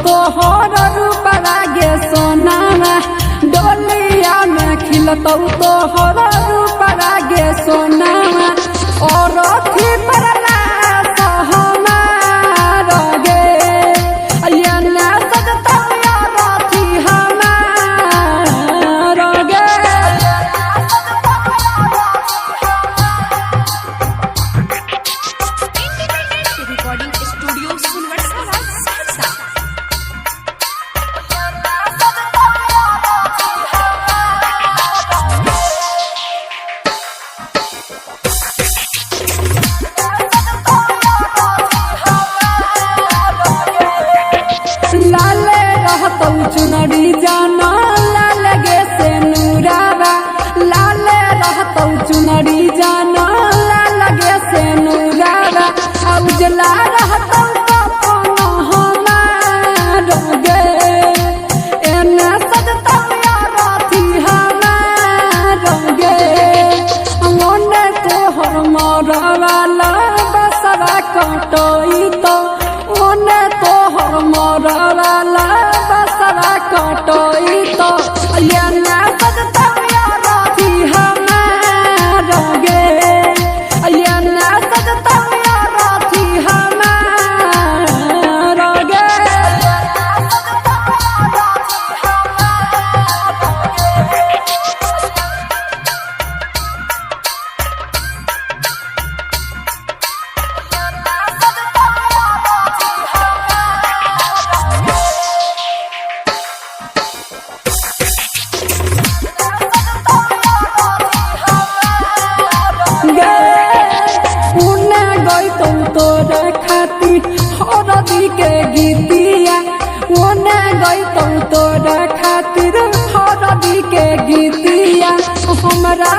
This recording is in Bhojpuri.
तोहर रूप लागे सोनावा डोलिया में खिलतौ तोहर रूप लागे सोनावा और अथी पर हमार गे अयना सजतौ यार अथी हमार गे रिकॉर्डिंग स्टूडियो चुनरी जाना लाल गे से नूरावा लाले रहतौ चुनरी जाना लाल गे से नूरावा उजला रहतौ कपन हमार गे एने सजतौ यार अथी हमार गे ओने तोहर मरवाला बसवा कटई तो ओने तोहर मरवाला कटई तो अयना सजतौ यार अथी हमार गे अयना सजतौ यार अथी हमार गे तोरा खातिर हरदी के गीतिया ओने गईतौ तोरा खातिर हरदी के गीतिया हमरा